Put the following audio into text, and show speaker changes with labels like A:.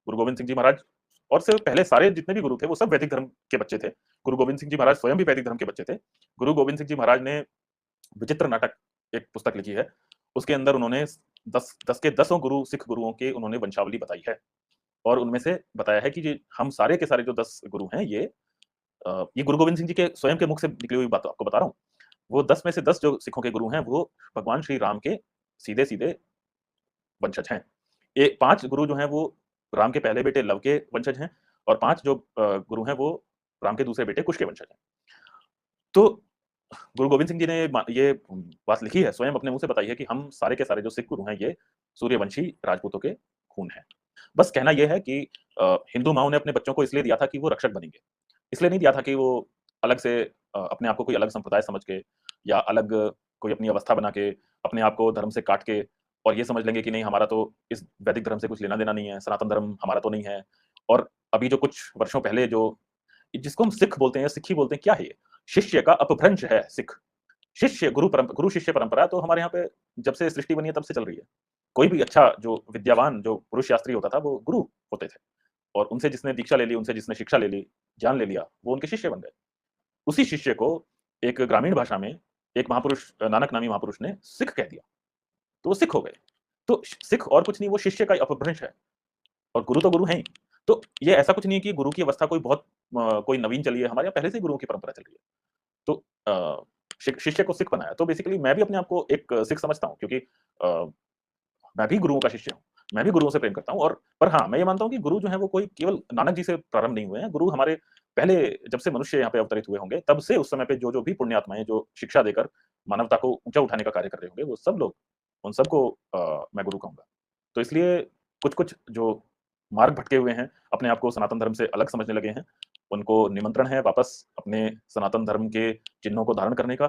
A: गुरु गोविंद सिंह जी महाराज और से पहले सारे जितने भी गुरु थे वो सब वैदिक धर्म के बच्चे थे। गुरु गोविंद सिंह जी महाराज स्वयं भी वैदिक धर्म के बच्चे थे। गुरु गोविंद सिंह जी महाराज ने विचित्र नाटक एक पुस्तक लिखी है। उसके अंदर उन्होंने 10 के दसों गुरु सिख गुरुओं के उन्होंने वंशावली बताई है और उनमें से बताया है कि ये हम सारे के सारे जो 10 गुरु हैं ये गुरु गोविंद सिंह जी के स्वयं के मुख से निकली हुई बात आपको बता रहा हूँ। वो 10 में से 10 जो सिखों के गुरु हैं वो भगवान श्री राम के सीधे-सीधे वंशज हैं। 5 गुरु जो हैं वो राम के पहले बेटे लव के वंशज हैं और 5 जो गुरु हैं वो राम के दूसरे बेटे कुश के वंशज हैं। तो गुरु गोविंद सिंह जी ने ये बात लिखी है, स्वयं अपने मुँह से बताई है कि हम सारे के सारे जो सिख गुरु हैं ये सूर्यवंशी राजपूतों के खून हैं। बस कहना ये है कि हिंदू माँओं ने अपने बच्चों को इसलिए दिया था कि वो रक्षक बनेंगे। इसलिए नहीं दिया था कि वो अलग से अपने आप को कोई अलग संप्रदाय समझ के या अलग कोई अपनी अवस्था बना के, अपने आप को धर्म से काट के और ये समझ लेंगे कि नहीं हमारा तो इस वैदिक धर्म से कुछ लेना-देना नहीं है, सनातन धर्म हमारा तो नहीं है। और अभी जो कुछ वर्षों पहले जो जिसको हम सिख बोलते हैं, सिक्खी बोलते हैं, क्या है ये? शिष्य का अपभ्रंश है सिख। शिष्य गुरु शिष्य परंपरा तो हमारे यहाँ पे जब से सृष्टि बनी है तब से चल रही है। कोई भी अच्छा जो विद्यावान जो पुरुष शास्त्री होता था वो गुरु होते थे और उनसे जिसने दीक्षा ले ली, उनसे जिसने शिक्षा ले ली, ज्ञान ले लिया, वो उनके शिष्य बन गए। उसी शिष्य को एक ग्रामीण भाषा में एक महापुरुष नानक नामी महापुरुष ने सिख कह दिया, तो वो सिख हो गए। तो सिख और कुछ नहीं वो शिष्य का अपभ्रंश है और गुरु तो गुरु हैं ही। तो ये ऐसा कुछ नहीं है कि गुरु की अवस्था कोई बहुत कोई नवीन चली है, हमारे यहाँ पहले से ही गुरुओं की परंपरा चल रही है। तो शिष्य को सिख बनाया। तो बेसिकली मैं भी अपने आप को एक सिख समझता हूँ क्योंकि अ, मैं भी गुरुओं का शिष्य हूँ। मैं भी गुरुओं से प्रेम करता हूँ और पर हाँ, मैं ये मानता हूँ कि गुरु जो है वो कोई केवल नानक जी से प्रारंभ नहीं हुए हैं। गुरु हमारे पहले जब से मनुष्य यहाँ पे अवतरित हुए होंगे, तब से उस समय पे जो-जो भी पुण्यात्माएँ जो शिक्षा देकर मानवता को ऊँचा उठाने का कार्य कर रहे होंगे, वो सब लोग उन सबको मैं गुरु कहूँगा। तो इसलिए कुछ-कुछ जो मार्ग भटके हुए हैं, अपने आप को सनातन धर्म से अलग समझने लगे हैं, उनको निमंत्रण है वापस अपने सनातन धर्म के चिन्हों को धारण करने का